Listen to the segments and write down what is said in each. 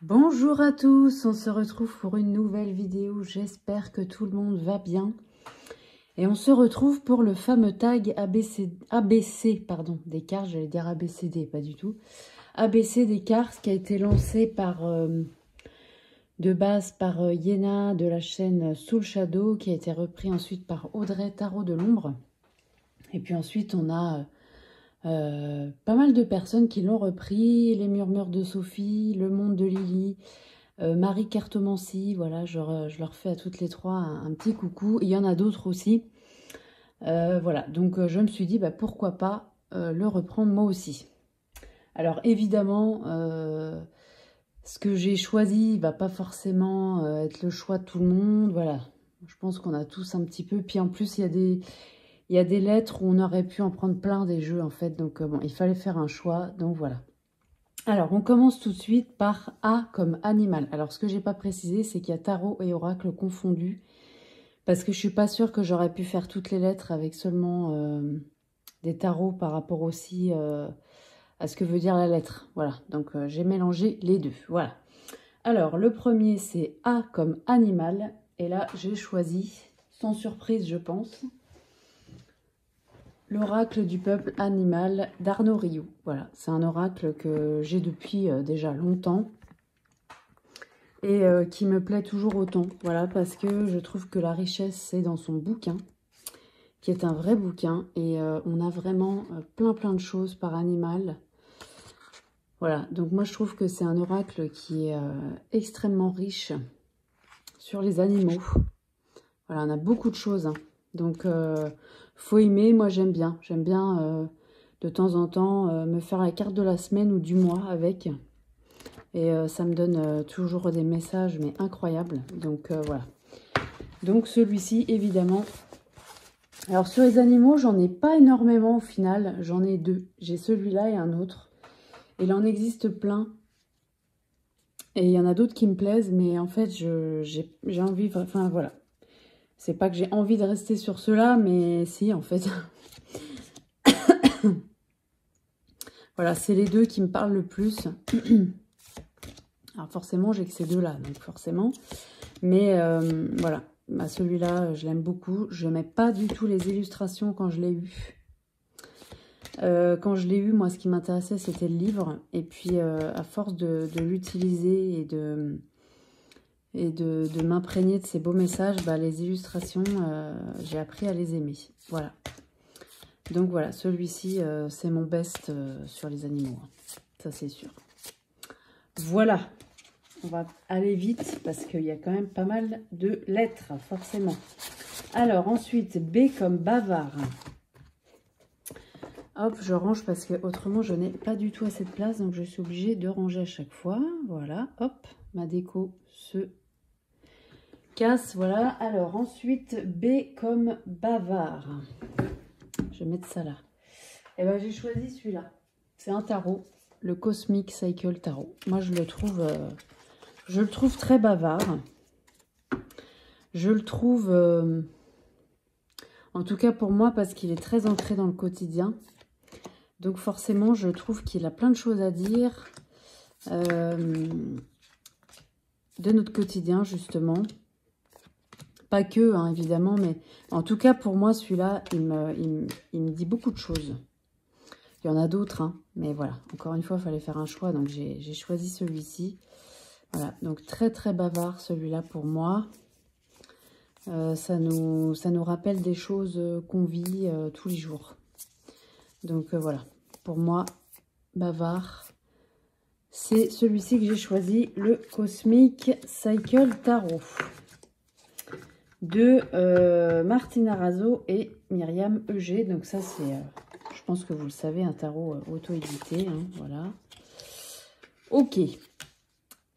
Bonjour à tous, on se retrouve pour une nouvelle vidéo, j'espère que tout le monde va bien. Et on se retrouve pour le fameux tag ABC des cartes, j'allais dire ABCD, pas du tout. ABC des cartes qui a été lancé de base par Yéna de la chaîne Soul Shadow, qui a été repris ensuite par Audrey Tarot de l'Ombre. Et puis ensuite on a pas mal de personnes qui l'ont repris, les murmures de Sophie, le monde de Lily, Marie Cartomancie, voilà, je leur fais à toutes les trois un petit coucou. Il y en a d'autres aussi. Voilà, donc je me suis dit, pourquoi pas le reprendre moi aussi. Alors évidemment, ce que j'ai choisi va pas forcément être le choix de tout le monde, voilà. Je pense qu'on a tous un petit peu, puis en plus il y a des lettres où on aurait pu en prendre plein des jeux en fait, donc bon, il fallait faire un choix, donc voilà. Alors, on commence tout de suite par A comme animal. Alors, ce que j'ai pas précisé, c'est qu'il y a tarot et oracle confondus. Parce que je suis pas sûre que j'aurais pu faire toutes les lettres avec seulement des tarots par rapport aussi à ce que veut dire la lettre. Voilà, donc j'ai mélangé les deux. Voilà. Alors, le premier, c'est A comme animal. Et là, j'ai choisi, sans surprise, je pense, l'oracle du peuple animal d'Arnaud Rioux. Voilà, c'est un oracle que j'ai depuis déjà longtemps et qui me plaît toujours autant. Voilà, parce que je trouve que la richesse, c'est dans son bouquin, qui est un vrai bouquin. Et on a vraiment plein de choses par animal. Voilà, donc moi je trouve que c'est un oracle qui est extrêmement riche sur les animaux. Voilà, on a beaucoup de choses, hein. Donc, faut aimer, moi j'aime bien. J'aime bien de temps en temps me faire la carte de la semaine ou du mois avec. Et ça me donne toujours des messages, mais incroyables. Donc, voilà. Donc, celui-ci, évidemment. Alors, sur les animaux, j'en ai pas énormément au final. J'en ai deux. J'ai celui-là et un autre. Et il en existe plein. Et il y en a d'autres qui me plaisent, mais en fait, j'ai envie... Enfin, voilà. C'est pas que j'ai envie de rester sur cela, mais si, en fait. Voilà, c'est les deux qui me parlent le plus. Alors forcément, j'ai que ces deux-là, donc forcément. Mais voilà, celui-là, je l'aime beaucoup. Je ne mets pas du tout les illustrations quand je l'ai eu. Quand je l'ai eu, moi, ce qui m'intéressait, c'était le livre. Et puis, à force de l'utiliser et de m'imprégner de ces beaux messages, les illustrations, j'ai appris à les aimer. Voilà. Donc voilà, celui-ci, c'est mon best sur les animaux. Ça, c'est sûr. Voilà. On va aller vite parce qu'il y a quand même pas mal de lettres, forcément. Alors, ensuite, B comme bavard. Hop, je range parce que autrement, je n'ai pas du tout assez de place. Donc, je suis obligée de ranger à chaque fois. Voilà, hop, ma déco se casse. Voilà. Alors, ensuite, B comme bavard. Je vais mettre ça là. Et bien, j'ai choisi celui-là. C'est un tarot, le Cosmic Cycle Tarot. Moi, je le trouve très bavard. Je le trouve, en tout cas pour moi, parce qu'il est très ancré dans le quotidien. Donc forcément, je trouve qu'il a plein de choses à dire de notre quotidien, justement. Pas que, hein, évidemment, mais en tout cas, pour moi, celui-là, il me dit beaucoup de choses. Il y en a d'autres, hein, mais voilà. Encore une fois, il fallait faire un choix, donc j'ai choisi celui-ci. Voilà, donc très bavard, celui-là, pour moi. Ça nous rappelle des choses qu'on vit tous les jours. Donc voilà, pour moi, bavard, c'est celui-ci que j'ai choisi, le Cosmic Cycle Tarot de Martina Razzo et Myriam Eugé. Donc ça, c'est, je pense que vous le savez, un tarot auto-édité, hein, voilà. Ok,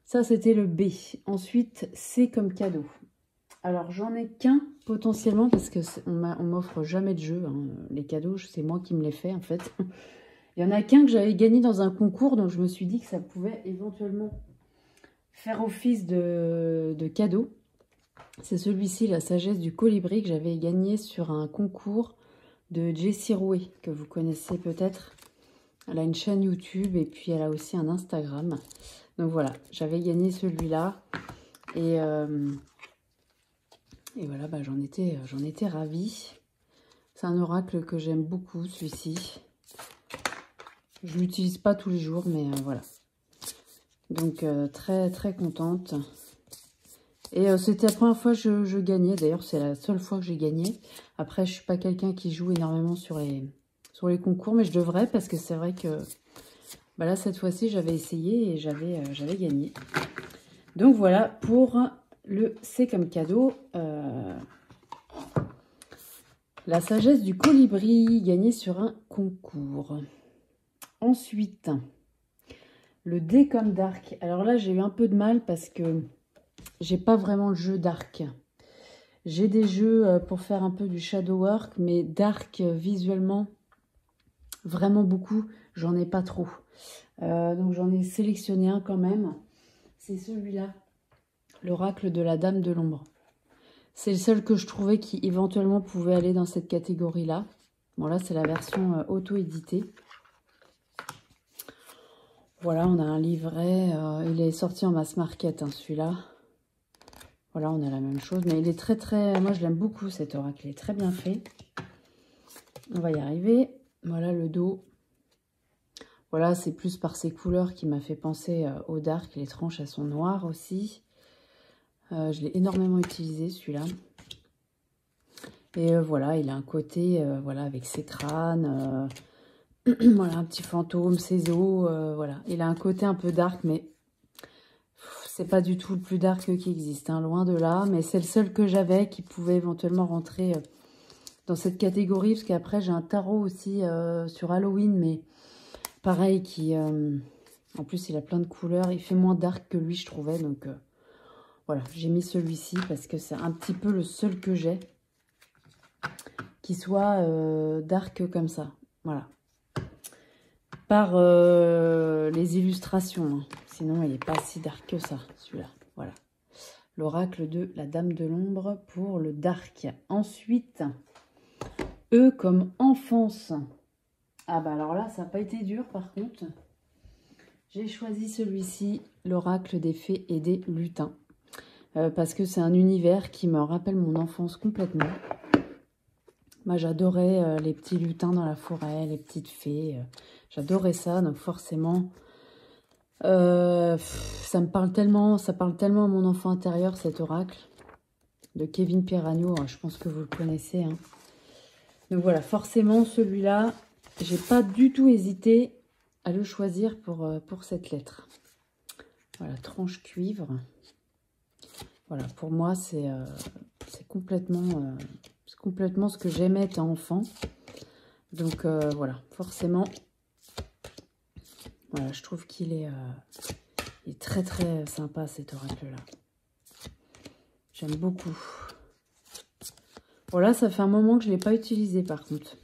ça c'était le B. Ensuite, C comme cadeau. Alors, j'en ai qu'un potentiellement parce qu'on m'offre jamais de jeu, hein. Les cadeaux, c'est moi qui me les fais en fait. Il y en a qu'un que j'avais gagné dans un concours, donc je me suis dit que ça pouvait éventuellement faire office de cadeau. C'est celui-ci, la sagesse du colibri, que j'avais gagné sur un concours de Jessie Rouet, que vous connaissez peut-être. Elle a une chaîne YouTube et puis elle a aussi un Instagram. Donc voilà, j'avais gagné celui-là. Et voilà, bah, j'en étais ravie. C'est un oracle que j'aime beaucoup, celui-ci. Je ne l'utilise pas tous les jours, mais voilà. Donc très très contente. Et c'était la première fois que je gagnais. D'ailleurs, c'est la seule fois que j'ai gagné. Après, je ne suis pas quelqu'un qui joue énormément sur les concours, mais je devrais parce que c'est vrai que bah là, cette fois-ci, j'avais essayé et j'avais gagné. Donc voilà pour le C'est comme cadeau. La sagesse du colibri, gagnée sur un concours. Ensuite, le dé comme dark. Alors là, j'ai eu un peu de mal parce que j'ai pas vraiment le jeu dark. J'ai des jeux pour faire un peu du shadow work, mais dark visuellement, vraiment beaucoup, j'en ai pas trop. Donc j'en ai sélectionné un quand même. C'est celui-là, l'oracle de la Dame de l'Ombre. C'est le seul que je trouvais qui éventuellement pouvait aller dans cette catégorie-là. Bon là, c'est la version auto-éditée. Voilà, on a un livret. Il est sorti en mass market, hein, celui-là. Voilà, on a la même chose. Mais il est très, très... Moi, je l'aime beaucoup, cet oracle. Il est très bien fait. On va y arriver. Voilà le dos. Voilà, c'est plus par ses couleurs qui m'a fait penser au dark. Les tranches, elles sont noires aussi. Je l'ai énormément utilisé, celui-là. Et voilà, il a un côté, voilà, avec ses crânes, voilà, un petit fantôme, ses os, voilà. Il a un côté un peu dark, mais c'est pas du tout le plus dark qui existe, hein, loin de là. Mais c'est le seul que j'avais qui pouvait éventuellement rentrer dans cette catégorie, parce qu'après, j'ai un tarot aussi sur Halloween, mais pareil, qui, en plus, il a plein de couleurs. Il fait moins dark que lui, je trouvais, donc voilà, j'ai mis celui-ci parce que c'est un petit peu le seul que j'ai qui soit dark comme ça, voilà. Par les illustrations, hein. Sinon il n'est pas si dark que ça, celui-là, voilà. L'oracle de la Dame de l'Ombre pour le dark. Ensuite, E comme enfance. Ah bah alors là, ça n'a pas été dur par contre. J'ai choisi celui-ci, l'oracle des fées et des lutins. Parce que c'est un univers qui me rappelle mon enfance complètement. Moi, j'adorais les petits lutins dans la forêt, les petites fées. J'adorais ça, donc forcément, ça parle tellement à mon enfant intérieur, cet oracle de Kevin Pierragno. Je pense que vous le connaissez, hein. Donc voilà, forcément, celui-là, j'ai pas du tout hésité à le choisir pour cette lettre. Voilà, tranche cuivre. Voilà, pour moi, c'est complètement ce que j'aimais étant enfant. Donc voilà, forcément, voilà, je trouve qu'il est, il est très très sympa cet oracle-là. J'aime beaucoup. Voilà, ça fait un moment que je ne l'ai pas utilisé par contre.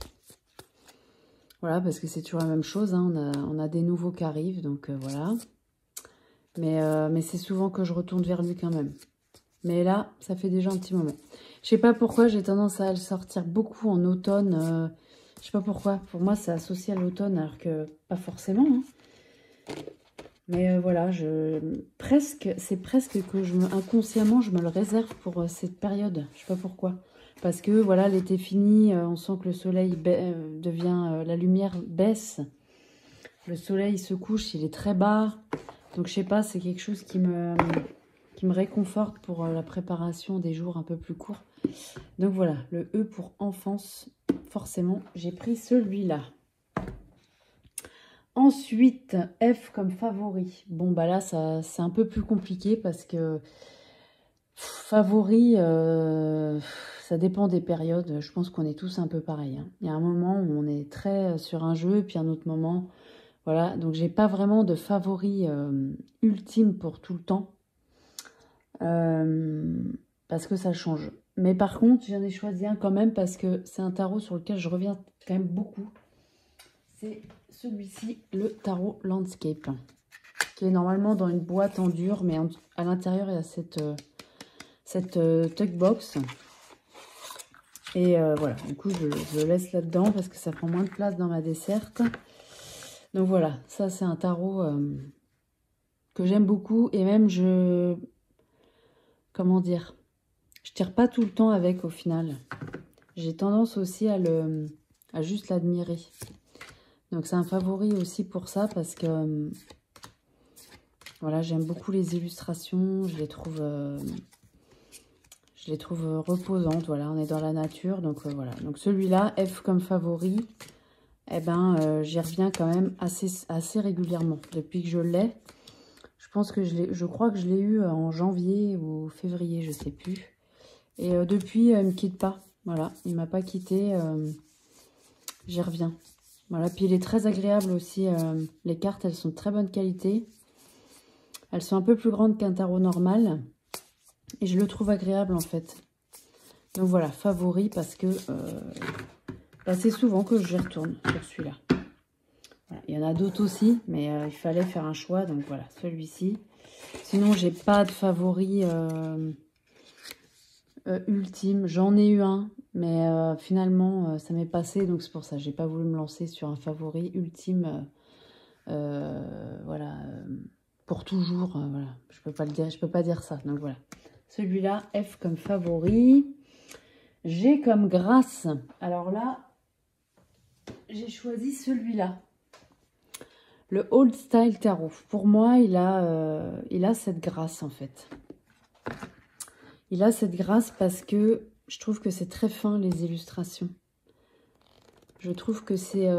Voilà, parce que c'est toujours la même chose, hein. On a des nouveaux qui arrivent, donc voilà. Mais c'est souvent que je retourne vers lui quand même. Mais là, ça fait déjà un petit moment. Je sais pas pourquoi, j'ai tendance à le sortir beaucoup en automne. Je sais pas pourquoi. Pour moi, c'est associé à l'automne, alors que pas forcément, hein. Mais voilà, c'est presque que inconsciemment, je me le réserve pour cette période. Je sais pas pourquoi. Parce que voilà, l'été fini, on sent que le soleil devient... la lumière baisse. Le soleil se couche, il est très bas. Donc je sais pas, c'est quelque chose qui me réconforte pour la préparation des jours un peu plus courts. Donc voilà, le E pour enfance, forcément, j'ai pris celui-là. Ensuite, F comme favori. Bon, bah là, c'est un peu plus compliqué parce que favori, ça dépend des périodes. Je pense qu'on est tous un peu pareil, hein. Il y a un moment où on est très sur un jeu, puis un autre moment, voilà. Donc, j'ai pas vraiment de favori ultime pour tout le temps. Parce que ça change. Mais par contre, j'en ai choisi un quand même parce que c'est un tarot sur lequel je reviens quand même beaucoup. C'est celui-ci, le tarot Landscape, qui est normalement dans une boîte en dur, mais à l'intérieur, il y a cette tuck box. Et voilà, du coup, je le laisse là-dedans parce que ça prend moins de place dans ma desserte. Donc voilà, ça, c'est un tarot que j'aime beaucoup. Et même, comment dire, je tire pas tout le temps avec au final. J'ai tendance aussi à juste l'admirer. Donc c'est un favori aussi pour ça parce que voilà, j'aime beaucoup les illustrations, je les trouve reposantes. Voilà, on est dans la nature, donc voilà. Donc celui-là, F comme favori, eh ben j'y reviens quand même assez régulièrement depuis que je l'ai. Je pense que je crois que je l'ai eu en janvier ou février, je sais plus. Et depuis, il me quitte pas. Voilà, il m'a pas quitté. J'y reviens. Voilà, puis il est très agréable aussi. Les cartes, elles sont de très bonne qualité. Elles sont un peu plus grandes qu'un tarot normal. Et je le trouve agréable en fait. Donc voilà, favori parce que c'est souvent que je retourne sur celui-là. Voilà. Il y en a d'autres aussi, mais il fallait faire un choix. Donc voilà, celui-ci. Sinon, j'ai pas de favori ultime. J'en ai eu un, mais finalement, ça m'est passé. Donc c'est pour ça, j'ai pas voulu me lancer sur un favori ultime. Voilà, pour toujours. Voilà, je peux pas le dire, je peux pas dire ça. Donc voilà, celui-là, F comme favori. G comme grâce. Alors là, j'ai choisi celui-là. Le Old Style Tarot. Pour moi, il a cette grâce en fait. Il a cette grâce parce que je trouve que c'est très fin les illustrations. Je trouve que c'est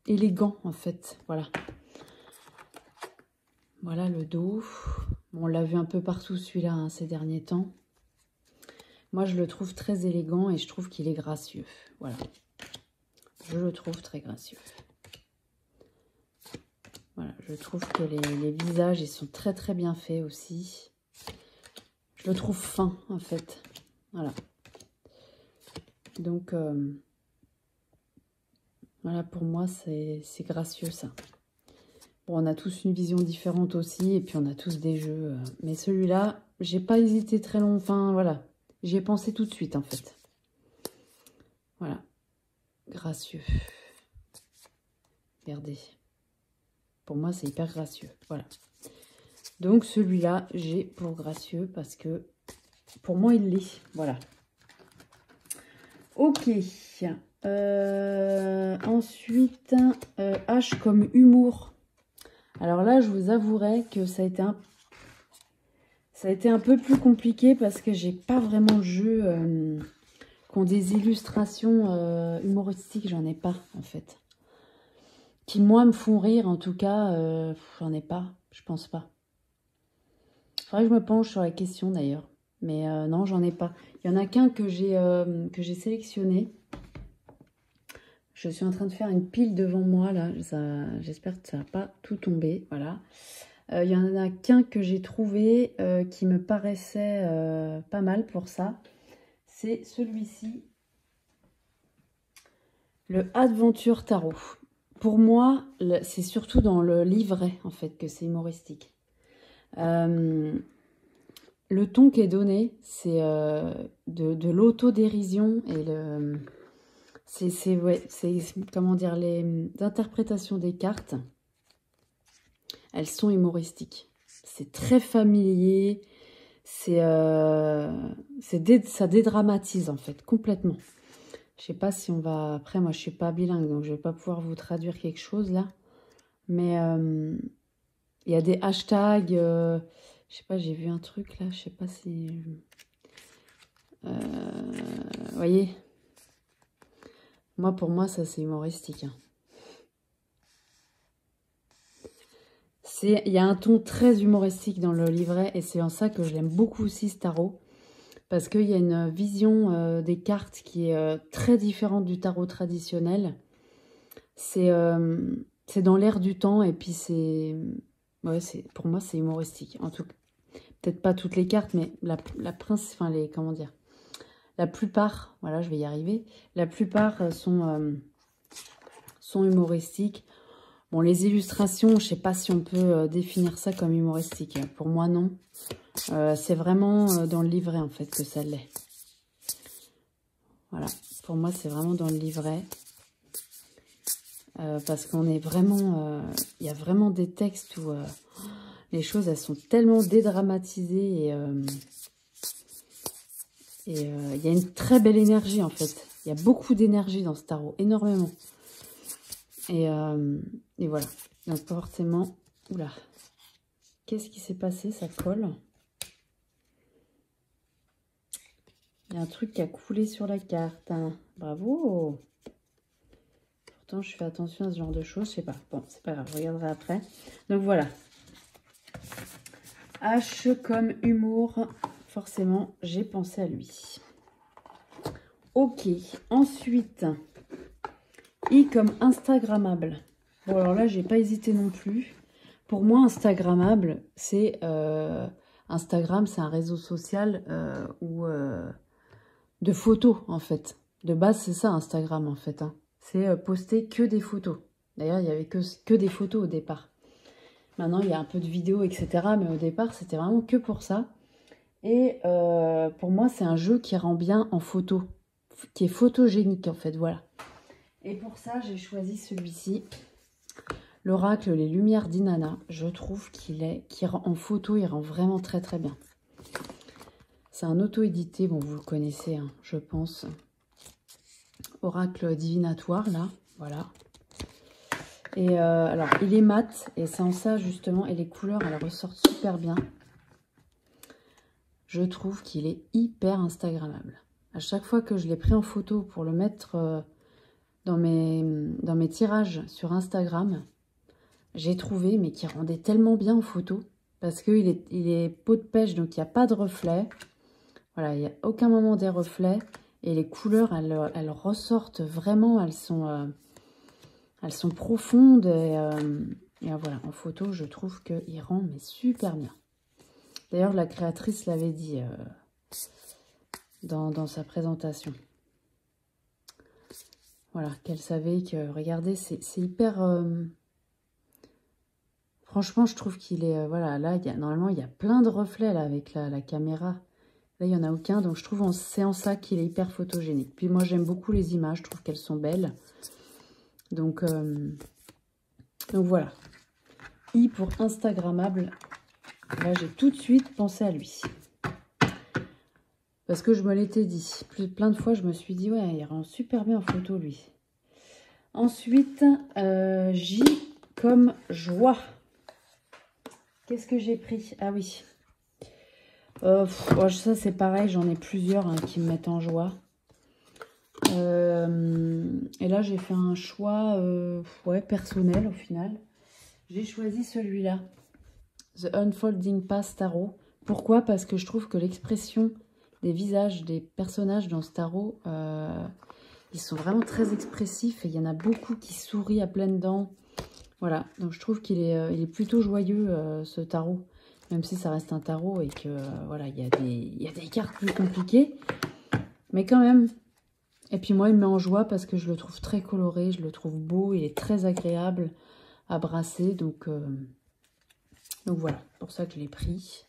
élégant en fait. Voilà. Voilà le dos. Bon, on l'a vu un peu partout celui-là hein, ces derniers temps. Moi, je le trouve très élégant et je trouve qu'il est gracieux. Voilà. Je le trouve très gracieux. Voilà, je trouve que les visages, ils sont très très bien faits aussi. Je le trouve fin, en fait. Voilà. Donc, voilà, pour moi, c'est gracieux, ça. Bon, on a tous une vision différente aussi, et puis on a tous des jeux. Mais celui-là, j'ai pas hésité très longtemps. Enfin, voilà. J'y ai pensé tout de suite, en fait. Voilà. Gracieux. Regardez. Pour moi, c'est hyper gracieux. Voilà. Donc, celui-là, j'ai pour gracieux parce que pour moi, il l'est. Voilà. Ok. Ensuite, H comme humour. Alors là, je vous avouerai que ça a été un peu plus compliqué parce que j'ai pas vraiment de jeux qui ont des illustrations humoristiques. J'en ai pas, en fait. Qui, moi, me font rire, en tout cas, j'en ai pas. Je pense pas. Il faudrait que je me penche sur la question, d'ailleurs. Mais non, j'en ai pas. Il y en a qu'un que j'ai sélectionné. Je suis en train de faire une pile devant moi, là. J'espère que ça va pas tout tomber. Voilà. Il y en a qu'un que j'ai trouvé qui me paraissait pas mal pour ça. C'est celui-ci. Le Adventure Tarot. Pour moi, c'est surtout dans le livret, en fait, que c'est humoristique. Le ton qui est donné, c'est de l'autodérision et comment dire, les interprétations des cartes, elles sont humoristiques. C'est très familier, ça dédramatise en fait, complètement. Je sais pas si on va... Après, moi, je suis pas bilingue, donc je vais pas pouvoir vous traduire quelque chose, là. Mais il y a des hashtags... je sais pas, j'ai vu un truc, là. Je sais pas si... Vous voyez? Moi, pour moi, ça, c'est humoristique. Hein. Il y a un ton très humoristique dans le livret, et c'est en ça que je l'aime beaucoup aussi, ce tarot. Parce qu'il y a une vision des cartes qui est très différente du tarot traditionnel. C'est dans l'air du temps et puis c'est... Ouais, pour moi, c'est humoristique. En tout cas, peut-être pas toutes les cartes, mais enfin, comment dire, la plupart, voilà, je vais y arriver, la plupart sont humoristiques. Bon, les illustrations, je sais pas si on peut définir ça comme humoristique. Pour moi, non. C'est vraiment dans le livret, en fait, que ça l'est. Voilà. Pour moi, c'est vraiment dans le livret. parce qu'on est vraiment... Il y a vraiment des textes où les choses, elles sont tellement dédramatisées et il y a une très belle énergie, en fait. Il y a beaucoup d'énergie dans ce tarot, énormément. Et voilà. Donc, forcément... Oula. Qu'est-ce qui s'est passé? Ça colle. Il y a un truc qui a coulé sur la carte. Hein. Bravo! Pourtant, je fais attention à ce genre de choses. Je sais pas. Bon, c'est pas grave. Je regarderai après. Donc, voilà. H comme humour. Forcément, j'ai pensé à lui. Ok. Ensuite, I comme Instagrammable. Bon, alors là, j'ai pas hésité non plus. Pour moi, Instagrammable, c'est... Instagram, c'est un réseau social de photos, en fait. De base, c'est ça, Instagram, en fait. Hein. C'est poster que des photos. D'ailleurs, il n'y avait que des photos au départ. Maintenant, il y a un peu de vidéos, etc. Mais au départ, c'était vraiment que pour ça. Et pour moi, c'est un jeu qui rend bien en photo. Qui est photogénique, en fait, voilà. Et pour ça, j'ai choisi celui-ci. L'oracle Les Lumières d'Inanna. Je trouve en photo, il rend vraiment très, très bien. C'est un auto-édité, bon, vous le connaissez, hein, je pense. Oracle divinatoire, là, voilà. Et alors, il est mat, et c'est en ça, justement, et les couleurs, elles ressortent super bien. Je trouve qu'il est hyper instagrammable. À chaque fois que je l'ai pris en photo pour le mettre dans mes tirages sur Instagram, j'ai trouvé, mais qui rendait tellement bien en photo, parce qu'il est peau de pêche, donc il n'y a pas de reflet. Voilà, il n'y a aucun moment des reflets. Et les couleurs, elles ressortent vraiment. Elles sont profondes. Et voilà, en photo, je trouve qu'il rend mais super bien. D'ailleurs, la créatrice l'avait dit dans sa présentation. Voilà, qu'elle savait que... Regardez, c'est hyper... franchement, je trouve qu'il est... voilà, là, normalement, il y a plein de reflets là, avec la caméra. Là, il n'y en a aucun, donc je trouve c'est en ça qu'il est hyper photogénique. Puis moi, j'aime beaucoup les images, je trouve qu'elles sont belles. Donc voilà. I pour Instagrammable. Là, j'ai tout de suite pensé à lui. Parce que je me l'étais dit. Plein de fois, je me suis dit, ouais, il rend super bien en photo, lui. Ensuite, J comme joie. Qu'est-ce que j'ai pris? Ah oui. Ça, c'est pareil, j'en ai plusieurs hein, qui me mettent en joie. Et là, j'ai fait un choix personnel, au final. J'ai choisi celui-là. The Unfolding Path Tarot. Pourquoi? Parce que je trouve que l'expression des visages des personnages dans ce tarot, ils sont vraiment très expressifs. Et il y en a beaucoup qui sourient à pleines dents. Voilà, donc je trouve qu'il est plutôt joyeux, ce tarot. Même si ça reste un tarot et que, voilà, il y a des cartes plus compliquées. Mais quand même. Et puis moi, il me met en joie parce que je le trouve très coloré, je le trouve beau, il est très agréable à brasser. Donc voilà, c'est pour ça que je l'ai pris.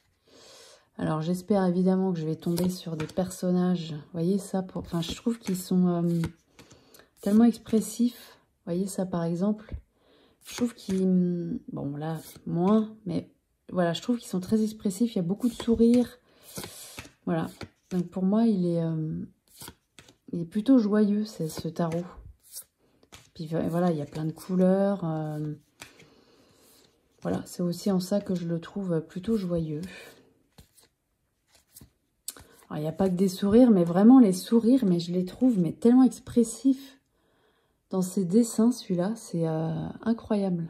Alors, j'espère évidemment que je vais tomber sur des personnages. Vous voyez ça? Enfin, je trouve qu'ils sont tellement expressifs. Vous voyez ça, par exemple? Je trouve qu'ils... Bon, là, moins, mais... Voilà, je trouve qu'ils sont très expressifs. Il y a beaucoup de sourires. Voilà. Donc, pour moi, il est plutôt joyeux, ce tarot. Puis, voilà, il y a plein de couleurs. Voilà, c'est aussi en ça que je le trouve plutôt joyeux. Alors, il n'y a pas que des sourires, mais vraiment, les sourires, mais je les trouve mais tellement expressifs dans ses dessins, celui-là. C'est incroyable.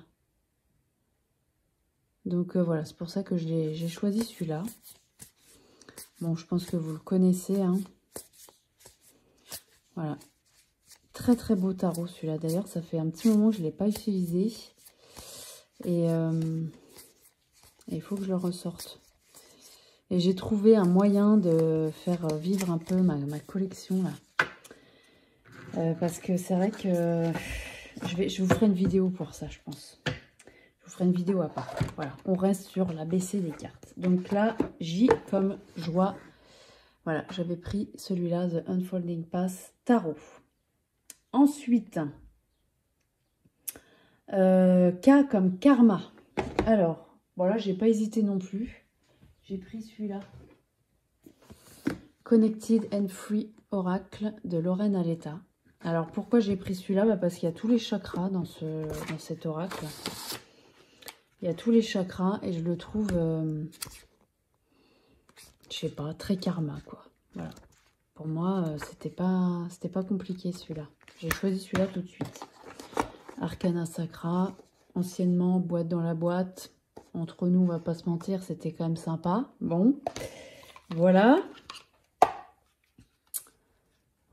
Donc voilà, c'est pour ça que j'ai choisi celui-là. Bon, je pense que vous le connaissez. Hein. Voilà. Très très beau tarot celui-là. D'ailleurs, ça fait un petit moment que je ne l'ai pas utilisé. Et il faut que je le ressorte. Et j'ai trouvé un moyen de faire vivre un peu ma collection là. Parce que c'est vrai que je vous ferai une vidéo pour ça, je pense. Je vous ferai une vidéo à part. Voilà, on reste sur l'ABC des cartes. Donc là, J comme joie. Voilà, j'avais pris celui-là, The Unfolding Path Tarot. Ensuite, K comme karma. Alors, bon là, j'ai pas hésité non plus. J'ai pris celui-là. Connected and Free Oracle de Lorraine Aletta. Alors, pourquoi j'ai pris celui-là? Parce qu'il y a tous les chakras dans cet oracle. Il y a tous les chakras et je le trouve, je sais pas, très karma, quoi. Voilà. Pour moi, c'était pas compliqué, celui-là. J'ai choisi celui-là tout de suite. Arcana Sacra, anciennement boîte dans la boîte. Entre nous, on va pas se mentir, c'était quand même sympa. Bon, voilà.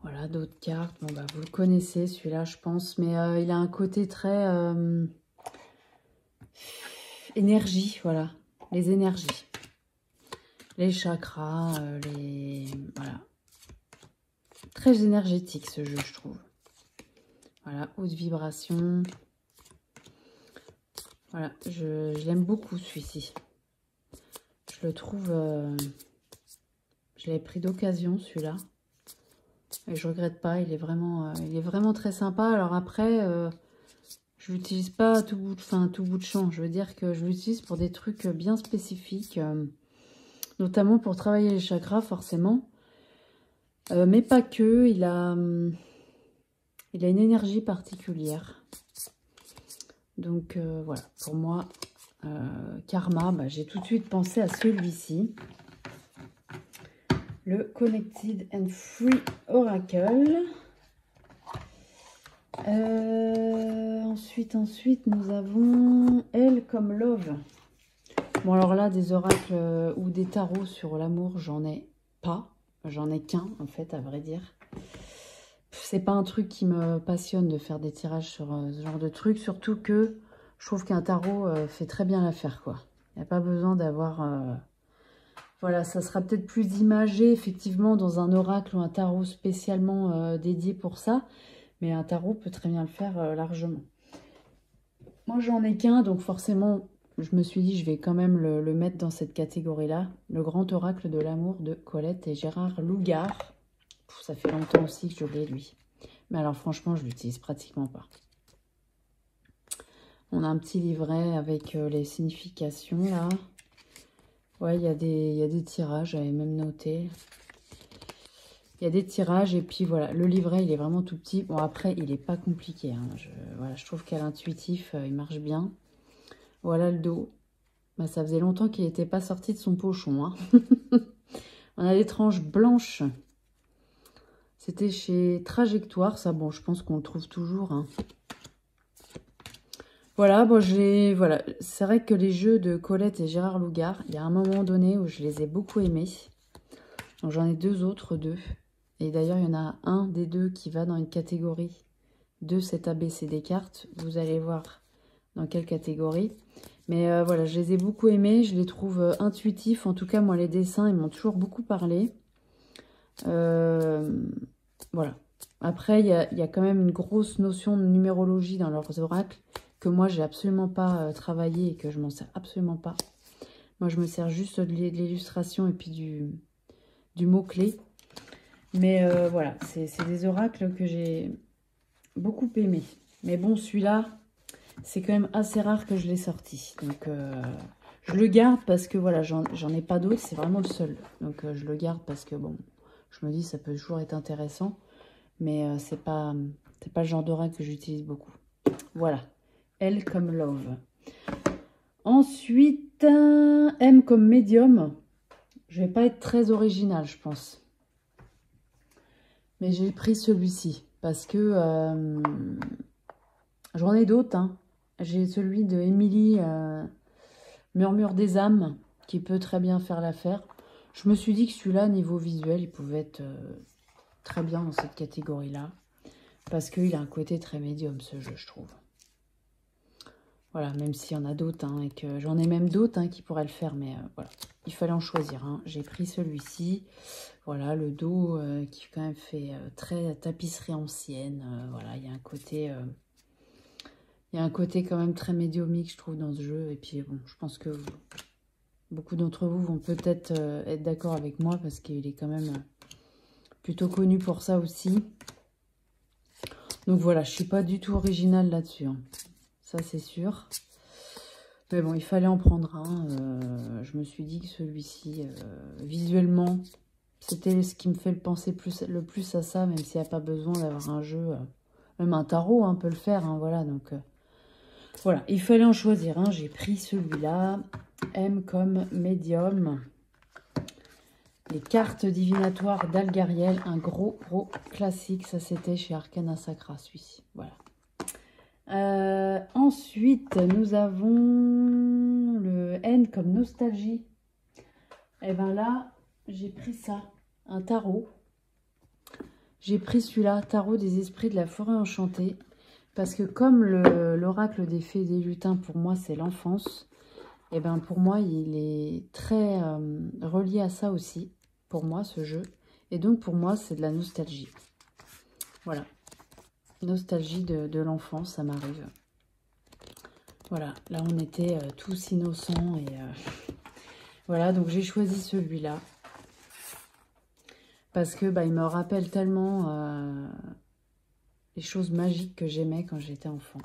Voilà, d'autres cartes. Bon, bah, vous le connaissez, celui-là, je pense. Mais il a un côté très... énergie, voilà. Les énergies. Les chakras, voilà. Très énergétique, ce jeu, je trouve. Voilà, haute vibration. Voilà, je l'aime beaucoup, celui-ci. Je le trouve... je l'avais pris d'occasion, celui-là. Et je regrette pas, il est vraiment très sympa. Alors après, je l'utilise pas à tout bout de champ. Je veux dire que je l'utilise pour des trucs bien spécifiques, notamment pour travailler les chakras, forcément. Mais pas que, il a une énergie particulière. Donc voilà, pour moi, Karma, bah, j'ai tout de suite pensé à celui-ci. Le Connected and Free Oracle. Ensuite, nous avons Elle comme Love. Bon, alors là, des oracles ou des tarots sur l'amour, j'en ai pas. J'en ai qu'un, en fait, à vrai dire. C'est pas un truc qui me passionne de faire des tirages sur ce genre de truc. Surtout que je trouve qu'un tarot fait très bien l'affaire, quoi. Il n'y a pas besoin d'avoir... Voilà, ça sera peut-être plus imagé, effectivement, dans un oracle ou un tarot spécialement dédié pour ça. Mais un tarot peut très bien le faire largement. Moi, j'en ai qu'un, donc forcément, je me suis dit, je vais quand même le mettre dans cette catégorie-là. Le grand oracle de l'amour de Colette et Gérard Lougard. Ça fait longtemps aussi que je l'ai, lui. Mais alors, franchement, je l'utilise pratiquement pas. On a un petit livret avec les significations, là. Ouais, il y a des tirages, j'avais même noté. Il y a des tirages et puis voilà, le livret, il est vraiment tout petit. Bon, après, il n'est pas compliqué. Hein. Voilà, je trouve qu'à l'intuitif, il marche bien. Voilà le dos. Bah, ça faisait longtemps qu'il n'était pas sorti de son pochon. Hein. On a des tranches blanches. C'était chez Trajectoire, ça. Bon, je pense qu'on le trouve toujours. Hein. Voilà, bon, voilà. C'est vrai que les jeux de Colette et Gérard Lougard, il y a un moment donné où je les ai beaucoup aimés. Donc j'en ai deux autres, Et d'ailleurs, il y en a un des deux qui va dans une catégorie de cet ABC des cartes. Vous allez voir dans quelle catégorie. Mais voilà, je les ai beaucoup aimés. Je les trouve intuitifs. En tout cas, moi, les dessins, ils m'ont toujours beaucoup parlé. Voilà. Après, il y a quand même une grosse notion de numérologie dans leurs oracles que moi, j'ai absolument pas travaillé et que je m'en sers absolument pas. Moi, je me sers juste de l'illustration et puis du mot-clé. Mais voilà, c'est des oracles que j'ai beaucoup aimés. Mais bon, celui-là, c'est quand même assez rare que je l'ai sorti. Donc, je le garde parce que, voilà, j'en ai pas d'autres. C'est vraiment le seul. Donc, je le garde parce que, bon, je me dis, ça peut toujours être intéressant. Mais c'est pas le genre d'oracle que j'utilise beaucoup. Voilà. Elle comme Love. Ensuite, M comme Médium. Je vais pas être très originale, je pense. Mais j'ai pris celui-ci parce que j'en ai d'autres. Hein. J'ai celui de Émilie, Murmure des âmes, qui peut très bien faire l'affaire. Je me suis dit que celui-là, niveau visuel, il pouvait être très bien dans cette catégorie-là. Parce qu'il a un côté très médium, ce jeu, je trouve. Voilà, même s'il y en a d'autres, hein, et que j'en ai même d'autres hein, qui pourraient le faire, mais voilà, il fallait en choisir. Hein. J'ai pris celui-ci. Voilà, le dos qui quand même fait très tapisserie ancienne. Voilà, il y a un côté quand même très médiumique, je trouve, dans ce jeu. Et puis, bon, je pense que beaucoup d'entre vous vont peut-être être d'accord avec moi parce qu'il est quand même plutôt connu pour ça aussi. Donc voilà, je suis pas du tout originale là-dessus. Hein. ça c'est sûr. Mais bon, il fallait en prendre un. Je me suis dit que celui-ci, visuellement, c'était ce qui me fait penser le plus à ça, même s'il n'y a pas besoin d'avoir un jeu. Même un tarot, hein, peut le faire, hein, voilà. Donc, voilà, il fallait en choisir un. J'ai pris celui-là. M comme médium. Les cartes divinatoires d'Algariel, un gros classique. Ça, c'était chez Arcana Sacra, celui-ci. Voilà. Ensuite, nous avons le N comme nostalgie. Et bien là, j'ai pris ça, un tarot. J'ai pris celui-là, tarot des esprits de la forêt enchantée. Parce que comme l'oracle des fées et des lutins, pour moi, c'est l'enfance. Et bien pour moi, il est très relié à ça aussi. Pour moi, ce jeu. Et donc, pour moi, c'est de la nostalgie. Voilà. Nostalgie de l'enfance, ça m'arrive. Voilà, là on était tous innocents et voilà, donc j'ai choisi celui-là parce que il me rappelle tellement les choses magiques que j'aimais quand j'étais enfant.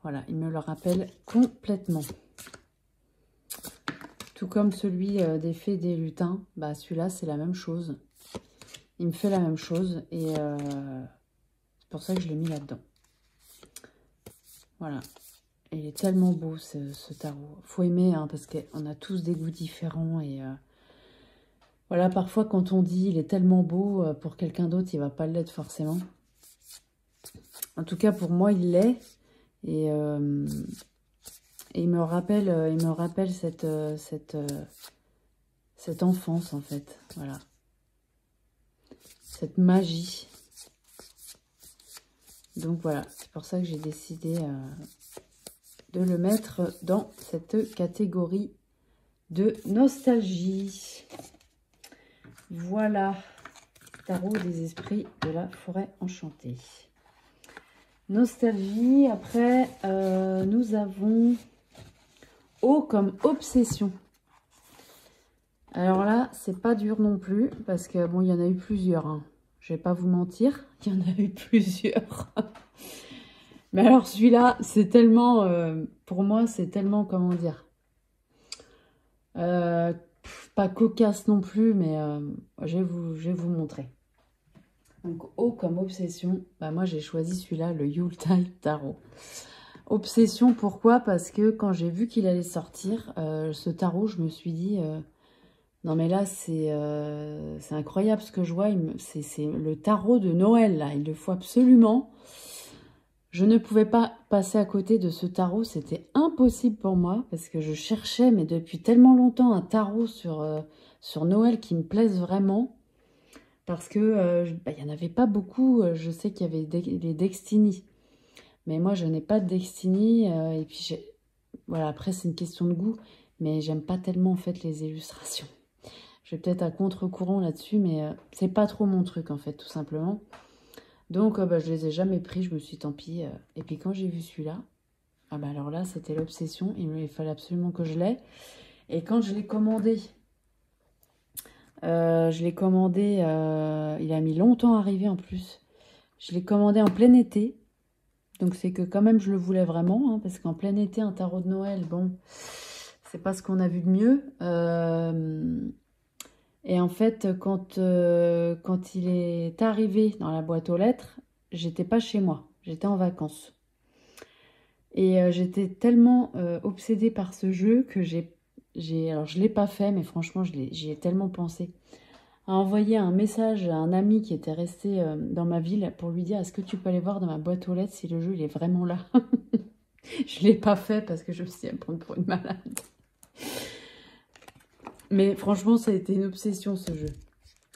Voilà, il me le rappelle complètement. Tout comme celui des fées et des lutins, celui-là c'est la même chose. Il me fait la même chose et c'est pour ça que je l'ai mis là-dedans. Voilà. Il est tellement beau ce tarot. Faut aimer, hein, parce qu'on a tous des goûts différents. Et voilà, parfois quand on dit il est tellement beau, pour quelqu'un d'autre, il va pas l'être forcément. En tout cas, pour moi, il l'est. Et il me rappelle cette enfance, en fait. Voilà. Cette magie. Donc voilà, c'est pour ça que j'ai décidé de le mettre dans cette catégorie de nostalgie. Voilà, tarot des esprits de la forêt enchantée. Nostalgie, après, nous avons O comme obsession. Alors là, c'est pas dur non plus, parce que bon, il y en a eu plusieurs, hein. Je vais pas vous mentir, il y en a eu plusieurs. Mais alors celui-là, c'est tellement, pour moi, c'est tellement, comment dire, pas cocasse non plus, mais je vais vous montrer. Donc, O comme obsession, moi j'ai choisi celui-là, le Yuletide Tarot. Obsession, pourquoi? Parce que quand j'ai vu qu'il allait sortir, ce tarot, je me suis dit... non mais là, c'est incroyable ce que je vois. C'est le tarot de Noël, là. Il le faut absolument. Je ne pouvais pas passer à côté de ce tarot. C'était impossible pour moi parce que je cherchais, mais depuis tellement longtemps, un tarot sur Noël qui me plaise vraiment. Parce que il n'y en avait pas beaucoup. Je sais qu'il y avait les Destiny. Mais moi, je n'ai pas de Destiny. Et puis, voilà, après, c'est une question de goût. Mais j'aime pas tellement, en fait, les illustrations. Je vais peut-être à contre-courant là-dessus, mais c'est pas trop mon truc, en fait, tout simplement. Donc, je les ai jamais pris, je me suis dit, tant pis. Et puis, quand j'ai vu celui-là, alors là, c'était l'obsession. Il fallait absolument que je l'aie. Et quand je l'ai commandé, il a mis longtemps à arriver, en plus. Je l'ai commandé en plein été. Donc, c'est que quand même, je le voulais vraiment, hein, parce qu'en plein été, un tarot de Noël, bon, c'est pas ce qu'on a vu de mieux. Et en fait, quand il est arrivé dans la boîte aux lettres, j'étais pas chez moi, j'étais en vacances. Et j'étais tellement obsédée par ce jeu que alors je l'ai pas fait, mais franchement, j'y ai tellement pensé. À envoyer un message à un ami qui était resté dans ma ville pour lui dire, est-ce que tu peux aller voir dans ma boîte aux lettres si le jeu il est vraiment là? Je l'ai pas fait parce que je me suis dit, elle me prend pour une malade. Mais franchement, ça a été une obsession, ce jeu.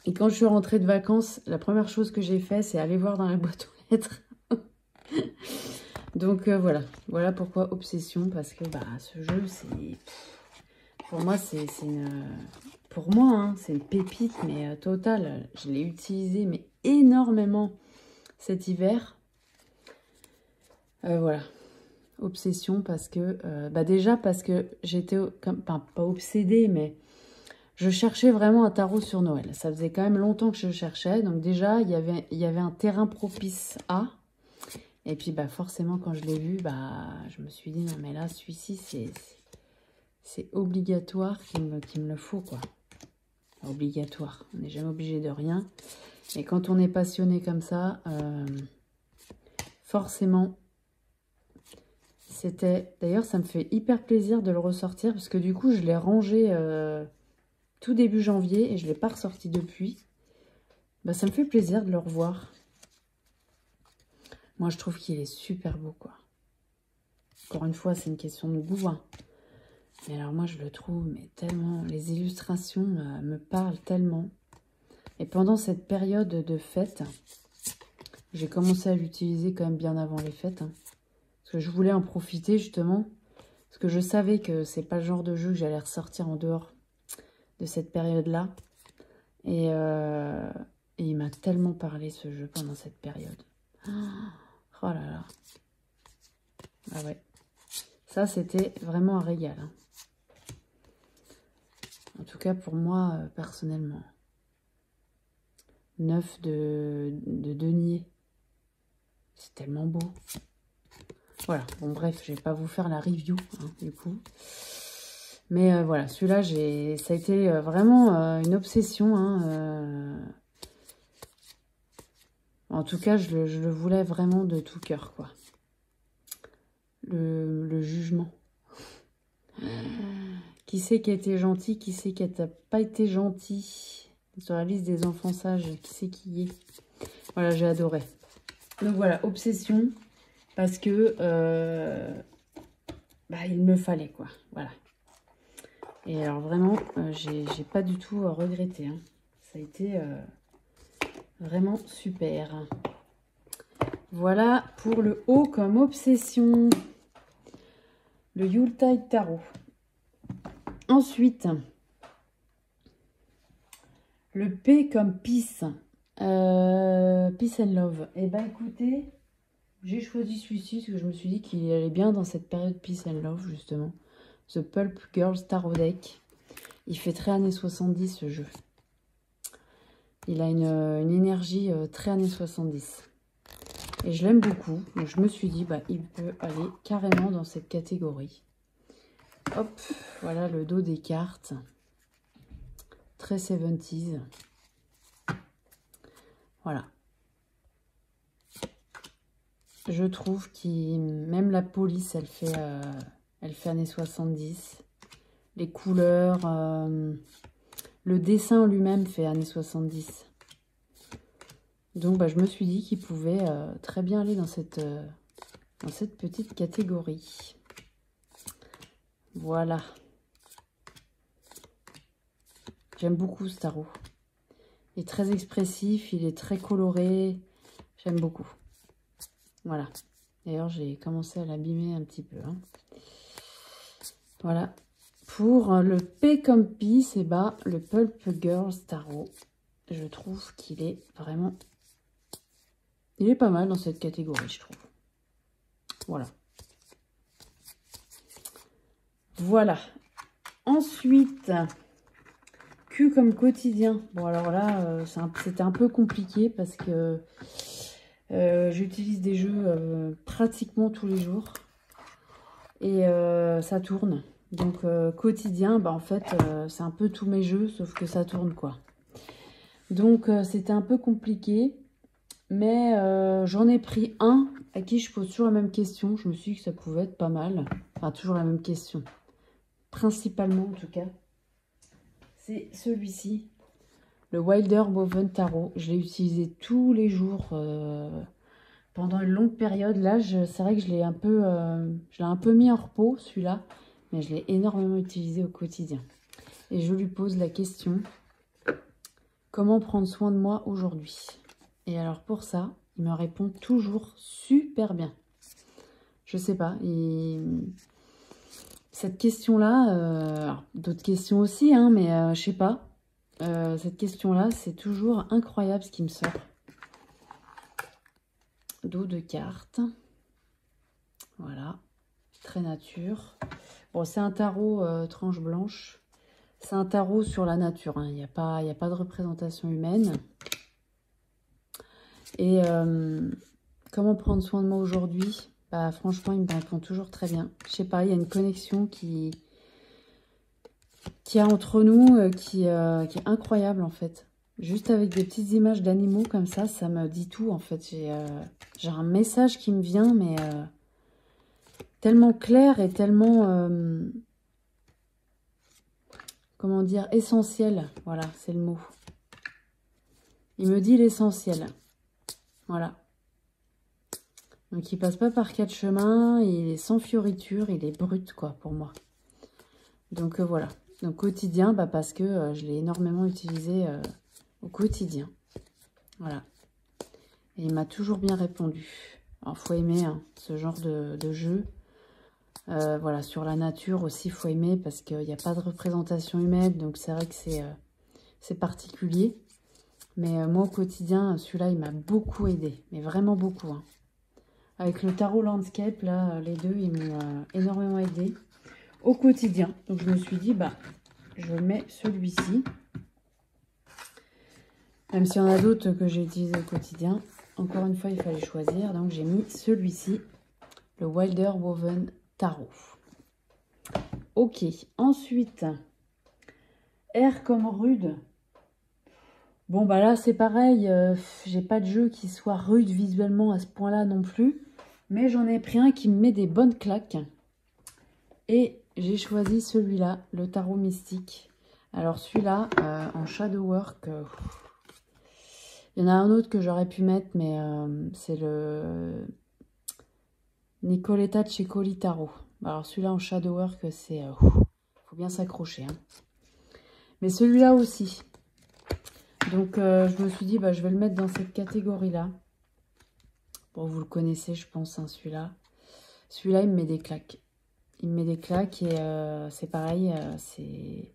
Et quand je suis rentrée de vacances, la première chose que j'ai fait, c'est aller voir dans la boîte aux lettres. Donc, voilà. Voilà pourquoi obsession. Parce que ce jeu, c'est... Pour moi, c'est une... Pour moi, hein, c'est une pépite, mais totale. Je l'ai utilisé, mais énormément cet hiver. Voilà. Obsession parce que... déjà, parce que j'étais... pas obsédée, mais... Je cherchais vraiment un tarot sur Noël. Ça faisait quand même longtemps que je cherchais. Donc déjà, il y avait un terrain propice à. Et puis, bah, forcément, quand je l'ai vu, bah, je me suis dit, non, mais là, celui-ci, c'est obligatoire qu'il me le faut, quoi. Obligatoire. On n'est jamais obligé de rien. Et quand on est passionné comme ça, forcément, c'était... D'ailleurs, ça me fait hyper plaisir de le ressortir, parce que du coup, je l'ai rangé tout début janvier, et je ne l'ai pas ressorti depuis. Bah, ça me fait plaisir de le revoir. Moi, je trouve qu'il est super beau, quoi. Encore une fois, c'est une question de goût, hein. Mais alors, moi, je le trouve mais tellement... Les illustrations me parlent tellement. Et pendant cette période de fête, j'ai commencé à l'utiliser quand même bien avant les fêtes. Hein, parce que je voulais en profiter, justement. Parce que je savais que c'est pas le genre de jeu que j'allais ressortir en dehors de cette période-là. Et il m'a tellement parlé, ce jeu, pendant cette période. Oh là là. Ah ouais. Ça, c'était vraiment un régal. Hein. En tout cas, pour moi, personnellement. 9 de denier. C'est tellement beau. Voilà. Bon, bref, je vais pas vous faire la review, hein, du coup. Mais voilà, celui-là, ça a été vraiment une obsession. Hein, En tout cas, je le voulais vraiment de tout cœur, quoi. Le jugement. Qui c'est qui a été gentil, qui c'est qui n'a pas été gentil? Sur la liste des enfants sages, qui c'est qui est? Voilà, j'ai adoré. Donc voilà, obsession, parce que bah, il me fallait, quoi. Voilà. Et alors vraiment, j'ai pas du tout regretté. Hein. Ça a été vraiment super. Voilà pour le haut comme obsession. Le Yuletide Tarot. Ensuite, le P comme Peace. Peace and Love. Eh bien, écoutez, j'ai choisi celui-ci parce que je me suis dit qu'il allait bien dans cette période Peace and Love, justement. The Pulp Girls Tarot Deck. Il fait très années 70, ce jeu. Il a une énergie très années 70. Et je l'aime beaucoup. Donc, je me suis dit, bah, il peut aller carrément dans cette catégorie. Hop, voilà le dos des cartes. Très 70s. Voilà. Je trouve que même la police, elle fait années 70. Les couleurs, le dessin en lui-même fait années 70. Donc, bah, je me suis dit qu'il pouvait très bien aller dans cette petite catégorie. Voilà. J'aime beaucoup ce tarot. Il est très expressif, il est très coloré. J'aime beaucoup. Voilà. D'ailleurs, j'ai commencé à l'abîmer un petit peu. Hein. Voilà. Pour le P comme Peace, et bah, le Pulp Girls Tarot, je trouve qu'il est vraiment... Il est pas mal dans cette catégorie, je trouve. Voilà. Voilà. Ensuite, Q comme quotidien. Bon, alors là, c'était un peu compliqué parce que j'utilise des jeux pratiquement tous les jours. Et ça tourne. Donc, quotidien, bah, en fait, c'est un peu tous mes jeux, sauf que ça tourne, quoi. Donc, c'était un peu compliqué. Mais j'en ai pris un à qui je pose toujours la même question. Je me suis dit que ça pouvait être pas mal. Enfin, toujours la même question. Principalement, en tout cas. C'est celui-ci. Le Wilder Boven Tarot. Je l'ai utilisé tous les jours pendant une longue période. Là, c'est vrai que je l'ai un peu mis en repos, celui-là. Mais je l'ai énormément utilisé au quotidien. Et je lui pose la question. Comment prendre soin de moi aujourd'hui? Et alors pour ça, il me répond toujours super bien. Je sais pas. Cette question-là, d'autres questions aussi, hein, mais je sais pas. Cette question-là, c'est toujours incroyable ce qui me sort. Dos de cartes. Voilà. Très nature. Bon, c'est un tarot tranche blanche. C'est un tarot sur la nature. Hein. Il n'y a pas de représentation humaine. Et comment prendre soin de moi aujourd'hui? Bah franchement, il me répond toujours très bien. Je sais pas, il y a une connexion qui a entre nous, qui est incroyable en fait. Juste avec des petites images d'animaux comme ça me dit tout en fait. J'ai un message qui me vient, mais tellement clair et tellement, comment dire, essentiel. Voilà, c'est le mot. Il me dit l'essentiel. Voilà. Donc il passe pas par quatre chemins, il est sans fioriture, il est brut quoi pour moi. Donc voilà. Donc quotidien, bah, parce que je l'ai énormément utilisé au quotidien. Voilà. Et il m'a toujours bien répondu. Alors faut aimer hein, ce genre de jeu. Voilà, sur la nature aussi, il faut aimer parce qu'il n'y a pas de représentation humaine. Donc c'est vrai que c'est particulier. Mais moi au quotidien, celui-là, il m'a beaucoup aidé. Mais vraiment beaucoup. Hein. Avec le tarot landscape, là, les deux, ils m'ont énormément aidé au quotidien. Donc je me suis dit, bah, je mets celui-ci. Même s'il y en a d'autres que j'ai utilisés au quotidien. Encore une fois, il fallait choisir. Donc j'ai mis celui-ci, le Wilder Woven Tarot. Ok, ensuite, R comme rude. Bon, bah là, c'est pareil. J'ai pas de jeu qui soit rude visuellement à ce point-là non plus. Mais j'en ai pris un qui me met des bonnes claques. Et j'ai choisi celui-là, le tarot mystique. Alors celui-là, en shadow work, il y en a un autre que j'aurais pu mettre, mais c'est le Nicoletta Cecoli Tarot. Alors celui-là en shadow work, c'est... faut bien s'accrocher. Hein. Mais celui-là aussi. Donc je me suis dit, bah, je vais le mettre dans cette catégorie-là. Bon, vous le connaissez, je pense, hein, celui-là. Celui-là, il me met des claques. Il me met des claques et c'est pareil, c'est...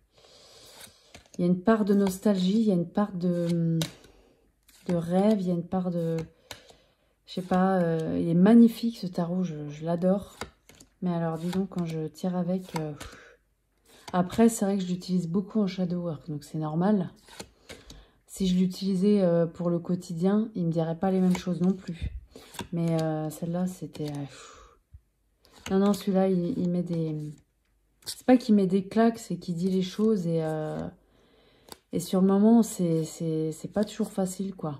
Il y a une part de nostalgie, il y a une part de rêve, il y a une part de... Je sais pas, il est magnifique ce tarot, je l'adore. Mais alors, disons, quand je tire avec... Après, c'est vrai que je l'utilise beaucoup en shadow work, donc c'est normal. Si je l'utilisais pour le quotidien, il ne me dirait pas les mêmes choses non plus. Mais celle-là, c'était... non, non, celui-là, il met des... C'est pas qu'il met des claques, c'est qu'il dit les choses et sur le moment, c'est pas toujours facile, quoi.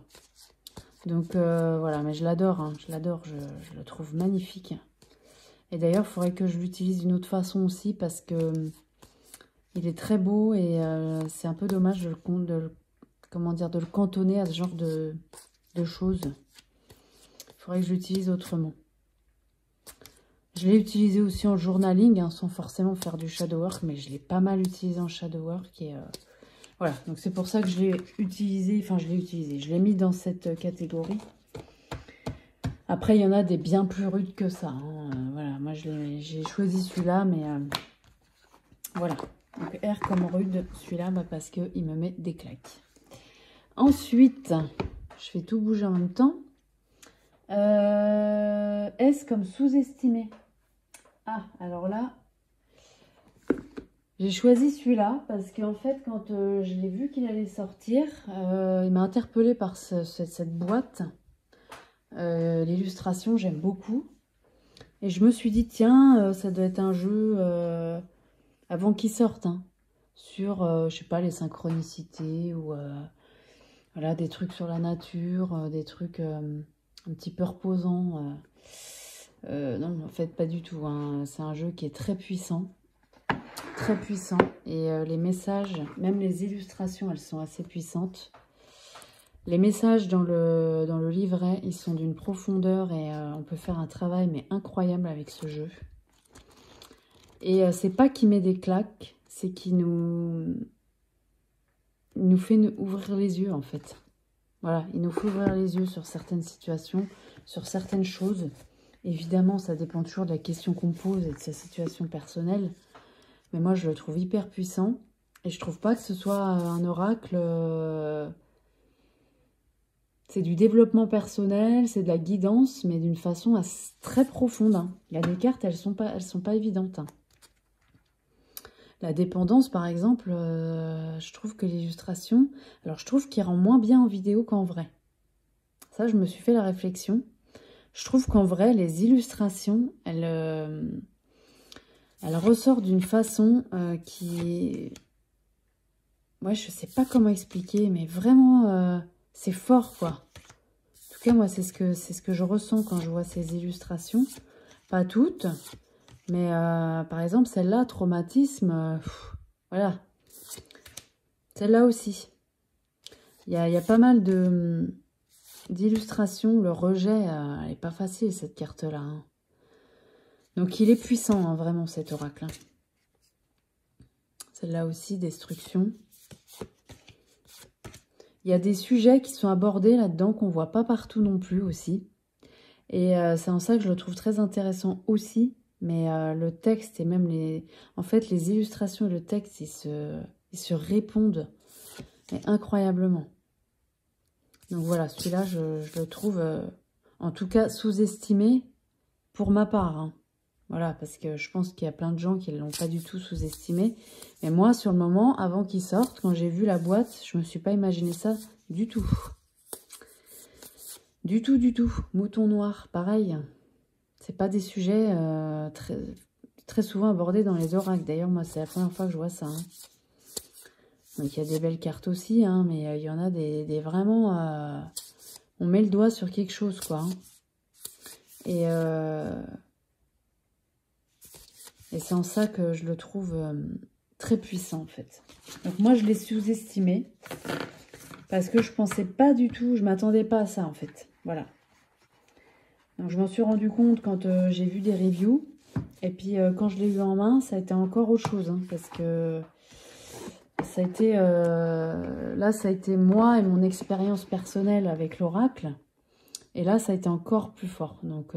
Donc, voilà, mais je l'adore, hein, je l'adore, je le trouve magnifique. Et d'ailleurs, il faudrait que je l'utilise d'une autre façon aussi parce que il est très beau et c'est un peu dommage de le cantonner à ce genre de choses. Il faudrait que je l'utilise autrement. Je l'ai utilisé aussi en journaling, hein, sans forcément faire du shadow work, mais je l'ai pas mal utilisé en shadow work. Et voilà, donc c'est pour ça que je l'ai utilisé, enfin je l'ai mis dans cette catégorie. Après, il y en a des bien plus rudes que ça. Hein. Voilà, moi j'ai choisi celui-là, mais voilà. Donc R comme rude, celui-là, bah, parce qu'il me met des claques. Ensuite, je fais tout bouger en même temps. S comme sous-estimé. Ah, alors là, j'ai choisi celui-là parce qu'en fait, quand je l'ai vu qu'il allait sortir, il m'a interpellée par cette boîte. L'illustration, j'aime beaucoup. Et je me suis dit, tiens, ça doit être un jeu avant qu'il sorte. Hein, sur, je sais pas, les synchronicités ou voilà, des trucs sur la nature, des trucs un petit peu reposants. Non, en fait, pas du tout. Hein. C'est un jeu qui est très puissant. Très puissant. Et les messages, même les illustrations, elles sont assez puissantes. Les messages dans le livret, ils sont d'une profondeur et on peut faire un travail mais incroyable avec ce jeu. Et c'est pas qu'il met des claques, c'est qu'il nous fait ouvrir les yeux en fait. Voilà, il nous fait ouvrir les yeux sur certaines situations, sur certaines choses. Évidemment, ça dépend toujours de la question qu'on pose et de sa situation personnelle. Mais moi, je le trouve hyper puissant. Et je trouve pas que ce soit un oracle... c'est du développement personnel, c'est de la guidance, mais d'une façon très profonde. Hein. Il y a des cartes, elles sont pas évidentes. Hein. La dépendance, par exemple, je trouve que l'illustration... Alors, je trouve qu'il rend moins bien en vidéo qu'en vrai. Ça, je me suis fait la réflexion. Je trouve qu'en vrai, les illustrations, elles ressortent d'une façon qui est... Ouais, je sais pas comment expliquer, mais vraiment, c'est fort, quoi. En tout cas, moi, c'est ce que je ressens quand je vois ces illustrations. Pas toutes, mais par exemple, celle-là, Traumatisme, voilà. Celle-là aussi. Il y a pas mal d'illustrations. Le rejet, elle n'est pas facile, cette carte-là. Hein. Donc, il est puissant, hein, vraiment, cet oracle. Hein. Celle-là aussi, Destruction. Il y a des sujets qui sont abordés là-dedans qu'on ne voit pas partout non plus aussi. Et c'est en ça que je le trouve très intéressant aussi. Mais le texte et même les... En fait, les illustrations et le texte, ils se répondent mais incroyablement. Donc voilà, celui-là, je le trouve, en tout cas, sous-estimé pour ma part. Hein. Voilà, parce que je pense qu'il y a plein de gens qui ne l'ont pas du tout sous-estimé. Mais moi, sur le moment, avant qu'il sorte, quand j'ai vu la boîte, je ne me suis pas imaginé ça du tout. Du tout, du tout. Mouton noir, pareil. C'est pas des sujets très souvent abordés dans les oracles. D'ailleurs, moi, c'est la première fois que je vois ça. Hein. Donc, il y a des belles cartes aussi, hein, mais il y en a des vraiment... on met le doigt sur quelque chose, quoi. Hein. Et c'est en ça que je le trouve très puissant, en fait. Donc, moi, je l'ai sous-estimé. Parce que je pensais pas du tout, je m'attendais pas à ça, en fait. Voilà. Donc, je m'en suis rendu compte quand j'ai vu des reviews. Et puis, quand je l'ai eu en main, ça a été encore autre chose. Hein, parce que ça a été... là, ça a été moi et mon expérience personnelle avec l'oracle. Et là, ça a été encore plus fort. Donc,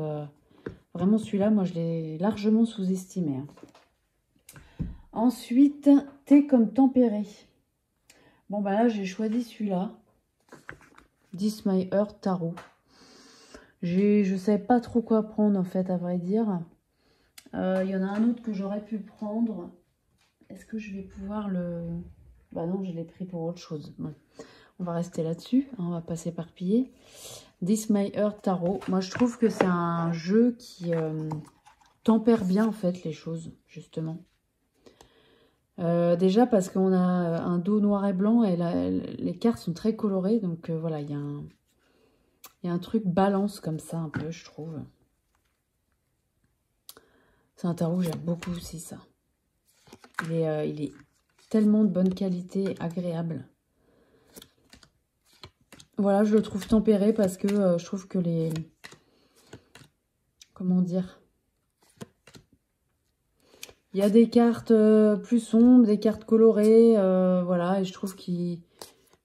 vraiment, celui-là, moi, je l'ai largement sous-estimé. Hein. Ensuite, Thé comme tempéré. Bon, bah là, j'ai choisi celui-là. This My Heart Tarot. Je ne savais pas trop quoi prendre, en fait, à vrai dire. Il y en a un autre que j'aurais pu prendre. Est-ce que je vais pouvoir le... Bah non, je l'ai pris pour autre chose. Bon. On va rester là-dessus. Hein, on va pas s'éparpiller. This My Heart Tarot. Moi, je trouve que c'est un jeu qui tempère bien, en fait, les choses, justement. Déjà parce qu'on a un dos noir et blanc et les cartes sont très colorées. Donc, voilà, il y a un truc balance comme ça, un peu, je trouve. C'est un tarot, j'aime beaucoup aussi, ça. Il est tellement de bonne qualité, agréable. Voilà, je le trouve tempéré parce que je trouve que les... Comment dire? Il y a des cartes plus sombres, des cartes colorées, voilà, et je trouve qu'il...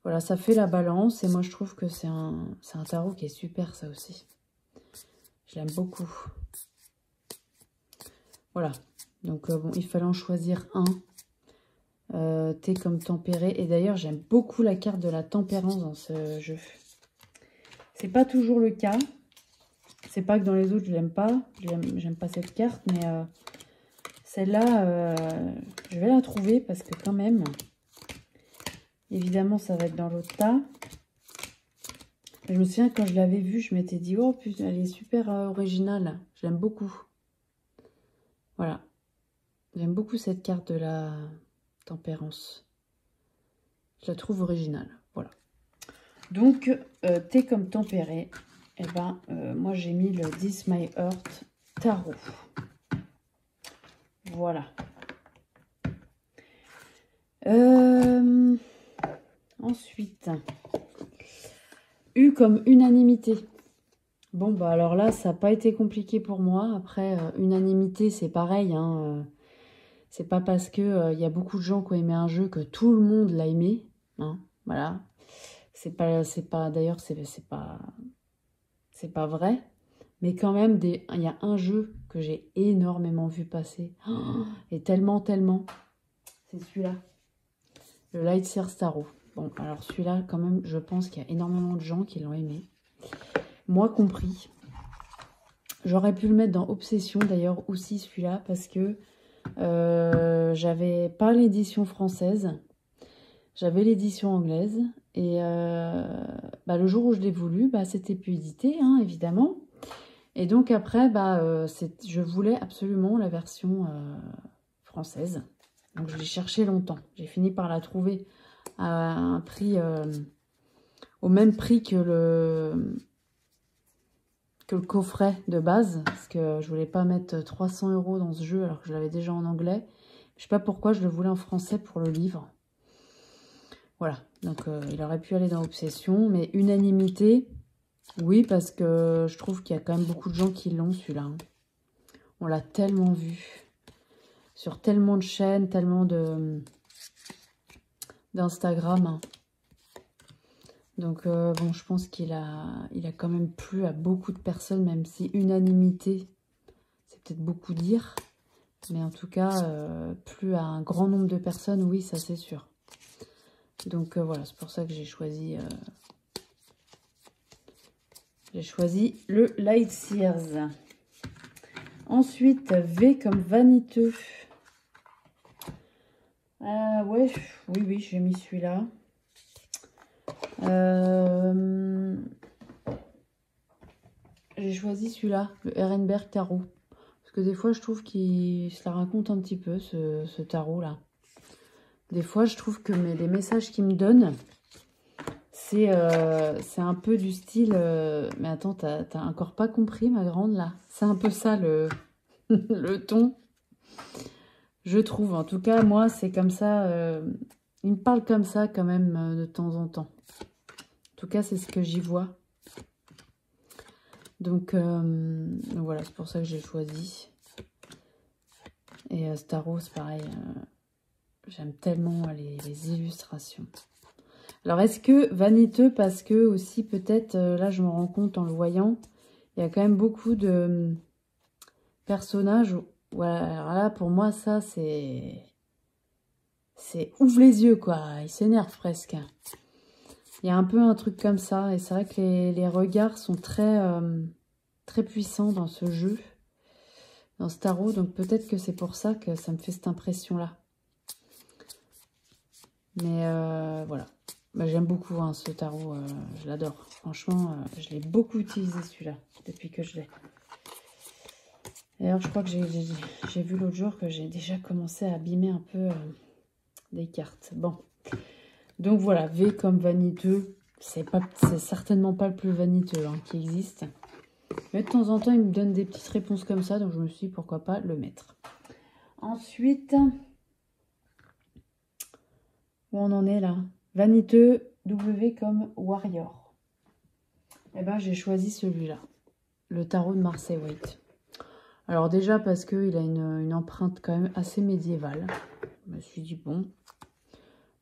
Voilà, ça fait la balance, et moi je trouve que c'est un tarot qui est super, ça aussi. Je l'aime beaucoup. Voilà, donc bon, il fallait en choisir un. Thé comme tempéré, et d'ailleurs j'aime beaucoup la carte de la tempérance dans ce jeu. C'est pas toujours le cas. C'est pas que dans les autres je l'aime pas, j'aime pas cette carte, mais celle-là, je vais la trouver parce que quand même, évidemment ça va être dans l'autre tas. Je me souviens quand je l'avais vue, je m'étais dit, oh putain, elle est super originale, je l'aime beaucoup. Voilà, j'aime beaucoup cette carte de la tempérance. Je la trouve originale, voilà. Donc, thé comme tempéré, et ben, moi j'ai mis le This My Heart Tarot. Voilà. Ensuite, U comme unanimité. Bon, bah alors là, ça n'a pas été compliqué pour moi. Après, unanimité, c'est pareil. Hein, c'est pas parce que y a beaucoup de gens qui ont aimé un jeu que tout le monde l'a aimé. Hein, voilà. D'ailleurs, c'est pas vrai. Mais quand même, il y a un jeu que j'ai énormément vu passer. Oh, et tellement. C'est celui-là. Le Lightseers Tarot. Bon, alors celui-là, quand même, je pense qu'il y a énormément de gens qui l'ont aimé. Moi compris. J'aurais pu le mettre dans Obsession, d'ailleurs, aussi celui-là, parce que j'avais pas l'édition française. J'avais l'édition anglaise. Et le jour où je l'ai voulu, c'était plus édité, hein, évidemment. Et donc après, je voulais absolument la version française. Donc je l'ai cherché longtemps. J'ai fini par la trouver à un prix, au même prix que le coffret de base. Parce que je voulais pas mettre 300 € dans ce jeu alors que je l'avais déjà en anglais. Je sais pas pourquoi je le voulais en français pour le livre. Voilà, donc il aurait pu aller dans Obsession, mais unanimité, oui, parce que je trouve qu'il y a quand même beaucoup de gens qui l'ont, celui-là. Hein. On l'a tellement vu, sur tellement de chaînes, tellement d'Instagram. Hein. Donc, bon, je pense qu'il a quand même plu à beaucoup de personnes, même si unanimité, c'est peut-être beaucoup dire. Mais en tout cas, plu à un grand nombre de personnes, oui, ça c'est sûr. Donc voilà, c'est pour ça que j'ai choisi le Lightyears. Ensuite, V comme vaniteux. Ouais, oui, j'ai mis celui-là. J'ai choisi celui-là, le Ehrenberg Tarot. Parce que des fois, je trouve qu'il se la raconte un petit peu, ce tarot-là. Des fois, je trouve que les messages qu'il me donne, c'est un peu du style... mais attends, t'as encore pas compris, ma grande, là? C'est un peu ça, le ton. Je trouve. En tout cas, moi, c'est comme ça. Il me parle comme ça, quand même, de temps en temps. En tout cas, c'est ce que j'y vois. Donc voilà, c'est pour ça que j'ai choisi. Et Star Wars, pareil... J'aime tellement les illustrations. Alors, est-ce que vaniteux parce que aussi, peut-être, là, je me rends compte en le voyant, il y a quand même beaucoup de personnages. Voilà, alors là, pour moi, ça, c'est ouvre les yeux, quoi. Il s'énerve presque. Il y a un peu un truc comme ça. Et c'est vrai que les regards sont très, très puissants dans ce jeu, dans ce tarot. Donc, peut-être que c'est pour ça que ça me fait cette impression-là. Mais voilà, j'aime beaucoup hein, ce tarot, je l'adore. Franchement, je l'ai beaucoup utilisé celui-là, depuis que je l'ai. D'ailleurs, je crois que j'ai vu l'autre jour que j'ai déjà commencé à abîmer un peu des cartes. Bon, donc voilà, V comme vaniteux, c'est certainement pas le plus vaniteux hein, qui existe. Mais de temps en temps, il me donne des petites réponses comme ça, donc je me suis dit pourquoi pas le mettre. Ensuite... Où on en est là? Vaniteux, W comme Warrior. Eh ben, j'ai choisi celui-là. Le tarot de Marseille Waite. Alors déjà parce qu'il a une empreinte quand même assez médiévale. Je me suis dit, bon,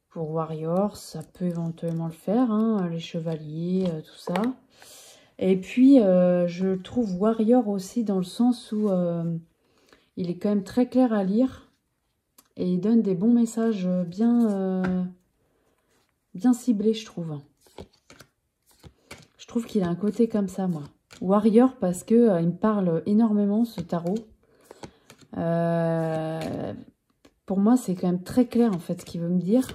pour Warrior, ça peut éventuellement le faire. Hein, les chevaliers, tout ça. Et puis, je trouve Warrior aussi dans le sens où il est quand même très clair à lire. Et il donne des bons messages bien ciblés, je trouve. Je trouve qu'il a un côté comme ça, moi. Warrior, parce que il me parle énormément, ce tarot. Pour moi, c'est quand même très clair, en fait, ce qu'il veut me dire.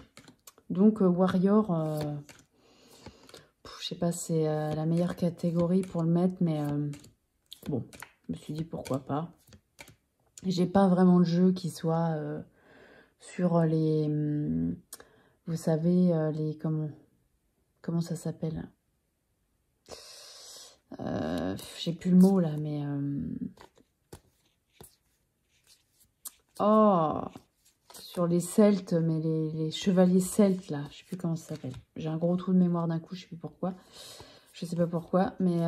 Donc, Warrior, je sais pas, c'est la meilleure catégorie pour le mettre, mais bon, je me suis dit pourquoi pas. J'ai pas vraiment de jeu qui soit sur les... vous savez, les... Comment ça s'appelle? J'ai plus le mot là, mais... Oh, sur les Celtes, mais les chevaliers celtes là, je sais plus comment ça s'appelle. J'ai un gros trou de mémoire d'un coup, je sais plus pourquoi. Je sais pas pourquoi, mais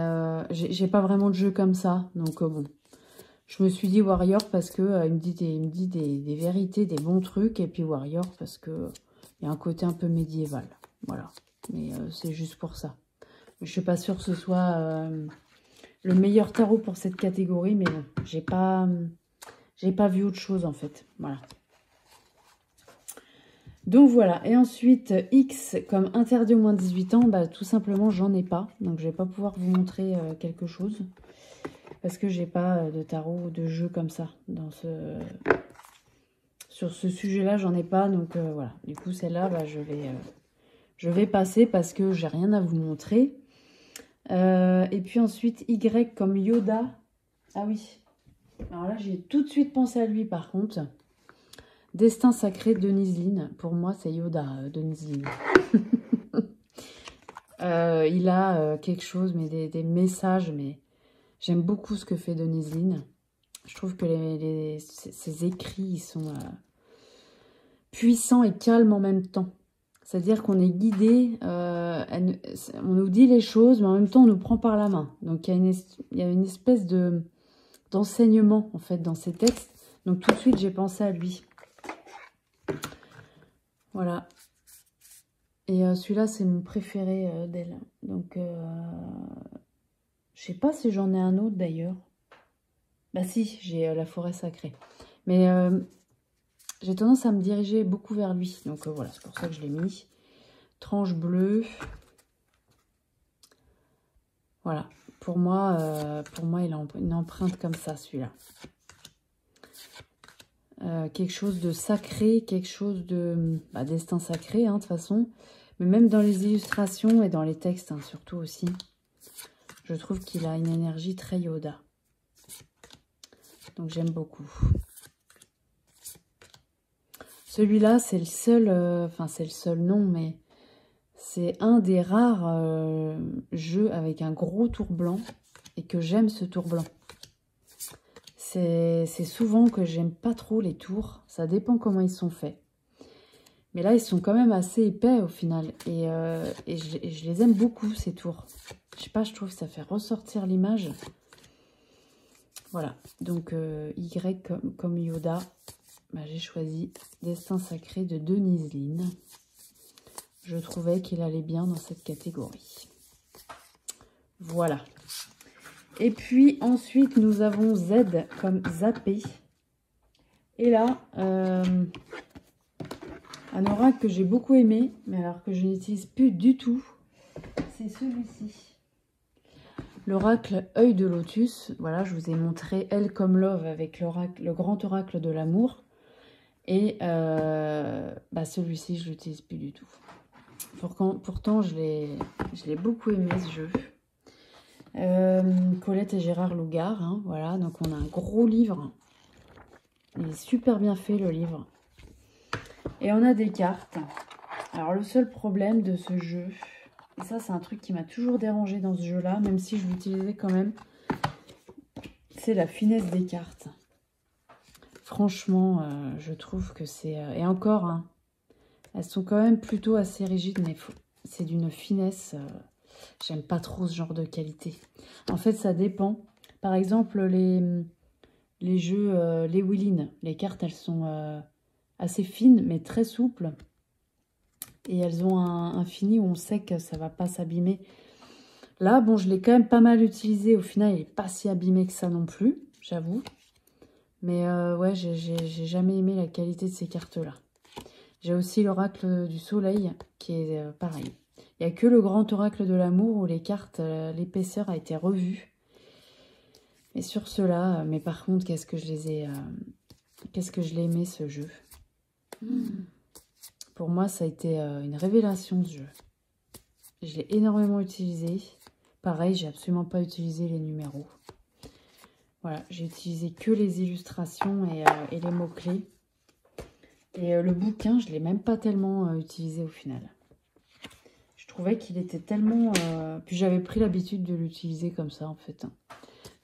j'ai pas vraiment de jeu comme ça, donc bon. Je me suis dit Warrior parce que il me dit des vérités, des bons trucs, et puis Warrior parce que il y a un côté un peu médiéval, voilà. Mais c'est juste pour ça. Je suis pas sûre que ce soit le meilleur tarot pour cette catégorie, mais bon, j'ai pas vu autre chose en fait, voilà. Donc voilà, et ensuite X comme interdit au moins de 18 ans, bah, tout simplement j'en ai pas, donc je vais pas pouvoir vous montrer quelque chose. Parce que j'ai pas de tarot ou de jeu comme ça. Sur ce sujet-là, j'en ai pas. Donc voilà. Du coup, celle-là, bah, je vais passer parce que j'ai rien à vous montrer. Et puis ensuite, Y comme Yoda. Ah oui. Alors là, j'ai tout de suite pensé à lui, par contre. Destin sacré de Denise Lin. Pour moi, c'est Yoda, Denise Lin. Il a quelque chose, mais des messages, mais j'aime beaucoup ce que fait Denise Lin. Je trouve que ses écrits, ils sont puissants et calmes en même temps. C'est-à-dire qu'on est guidé, on nous dit les choses, mais en même temps, on nous prend par la main. Donc, il y a une espèce d'enseignement, en fait, dans ces textes. Donc, tout de suite, j'ai pensé à lui. Voilà. Et celui-là, c'est mon préféré d'elle. Donc, je sais pas si j'en ai un autre, d'ailleurs. Bah si, j'ai la forêt sacrée. Mais j'ai tendance à me diriger beaucoup vers lui. Donc, voilà, c'est pour ça que je l'ai mis. Tranche bleue. Voilà. Pour moi, il a une empreinte comme ça, celui-là. Quelque chose de sacré, quelque chose de destin sacré, hein, de toute façon. Mais même dans les illustrations et dans les textes, hein, surtout aussi, je trouve qu'il a une énergie très Yoda. Donc j'aime beaucoup. Celui-là, c'est le seul, enfin c'est le seul non, mais c'est un des rares jeux avec un gros tour blanc et que j'aime ce tour blanc. C'est souvent que j'aime pas trop les tours, ça dépend comment ils sont faits. Mais là, ils sont quand même assez épais au final. Et je les aime beaucoup, ces tours. Je sais pas, je trouve que ça fait ressortir l'image. Voilà. Donc, Y comme Yoda. J'ai choisi Destin sacré de Denise Lin. Je trouvais qu'il allait bien dans cette catégorie. Voilà. Et puis, ensuite, nous avons Z comme Zappé. Et là... un oracle que j'ai beaucoup aimé, mais alors que je n'utilise plus du tout, c'est celui-ci. L'oracle œil de lotus. Voilà, je vous ai montré Elle comme Love avec le grand oracle de l'amour. Et celui-ci, je l'utilise plus du tout. Pourtant, je l'ai beaucoup aimé ce jeu. Colette et Gérard Lougard, hein, voilà, donc on a un gros livre. Il est super bien fait, le livre. Et on a des cartes. Alors, le seul problème de ce jeu, et ça, c'est un truc qui m'a toujours dérangé dans ce jeu-là, même si je l'utilisais quand même, c'est la finesse des cartes. Franchement, je trouve que c'est... et encore, hein, elles sont quand même plutôt assez rigides, mais c'est d'une finesse... j'aime pas trop ce genre de qualité. En fait, ça dépend. Par exemple, les jeux, les Willin, les cartes, elles sont... assez fines, mais très souples. Et elles ont un fini où on sait que ça va pas s'abîmer. Là, bon, je l'ai quand même pas mal utilisé. Au final, il n'est pas si abîmé que ça non plus, j'avoue. Mais ouais, j'ai jamais aimé la qualité de ces cartes-là. J'ai aussi l'oracle du soleil, qui est pareil. Il n'y a que le grand oracle de l'amour où les cartes, l'épaisseur a été revue. Et sur cela, mais par contre, qu'est-ce que je l'ai aimé, ce jeu. Pour moi, ça a été une révélation, ce jeu. Je l'ai énormément utilisé. Pareil, j'ai absolument pas utilisé les numéros. Voilà, j'ai utilisé que les illustrations et les mots-clés. Et le bouquin, je ne l'ai même pas tellement utilisé au final. Je trouvais qu'il était tellement... Puis j'avais pris l'habitude de l'utiliser comme ça, en fait.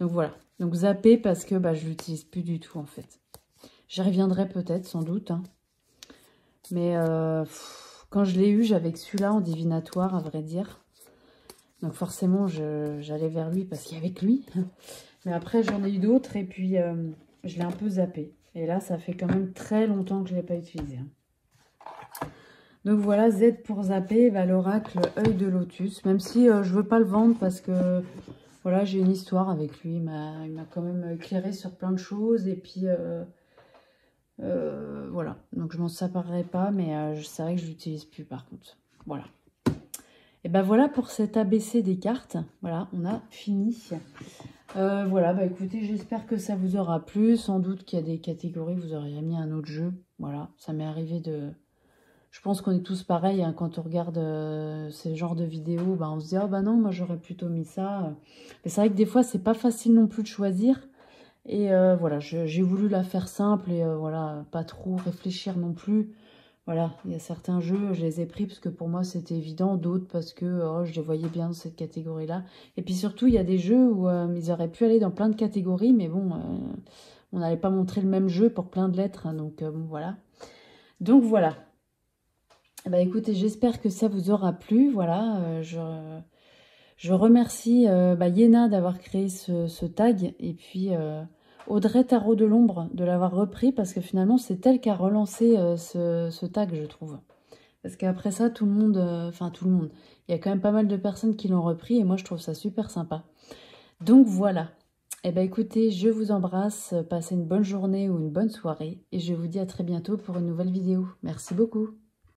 Donc voilà. Donc zapper parce que je ne l'utilise plus du tout, en fait. J'y reviendrai peut-être, sans doute, hein. Mais quand je l'ai eu, j'avais que celui-là en divinatoire, à vrai dire. Donc forcément, j'allais vers lui parce qu'il y avait que lui. Mais après, j'en ai eu d'autres et puis je l'ai un peu zappé. Et là, ça fait quand même très longtemps que je ne l'ai pas utilisé. Donc voilà, Z pour zapper, l'oracle œil de lotus. Même si je ne veux pas le vendre parce que voilà, j'ai une histoire avec lui. Il m'a quand même éclairé sur plein de choses. Et puis... voilà, donc je m'en séparerai pas, mais c'est vrai que je l'utilise plus par contre. Voilà. Et voilà pour cet ABC des cartes. Voilà, on a fini. Voilà, écoutez, j'espère que ça vous aura plu. Sans doute qu'il y a des catégories, vous auriez mis un autre jeu. Voilà, ça m'est arrivé de Je pense qu'on est tous pareils, hein, quand on regarde ce genre de vidéos, on se dit « Ah bah non, moi j'aurais plutôt mis ça ». Mais c'est vrai que des fois, c'est pas facile non plus de choisir. Et voilà, j'ai voulu la faire simple et voilà, pas trop réfléchir non plus. Voilà, il y a certains jeux, je les ai pris parce que pour moi c'était évident, d'autres parce que je les voyais bien dans cette catégorie-là. Et puis surtout, il y a des jeux où ils auraient pu aller dans plein de catégories, mais bon, on n'allait pas montrer le même jeu pour plein de lettres, hein, donc bon, voilà. Donc voilà. Écoutez, j'espère que ça vous aura plu. Voilà, je remercie Yéna d'avoir créé ce tag et puis Audrey Tarot de l'Ombre de l'avoir repris parce que finalement c'est elle qui a relancé ce tag, je trouve. Parce qu'après ça, tout le monde, tout le monde, il y a quand même pas mal de personnes qui l'ont repris et moi je trouve ça super sympa. Donc voilà. Écoutez, je vous embrasse, passez une bonne journée ou une bonne soirée et je vous dis à très bientôt pour une nouvelle vidéo. Merci beaucoup.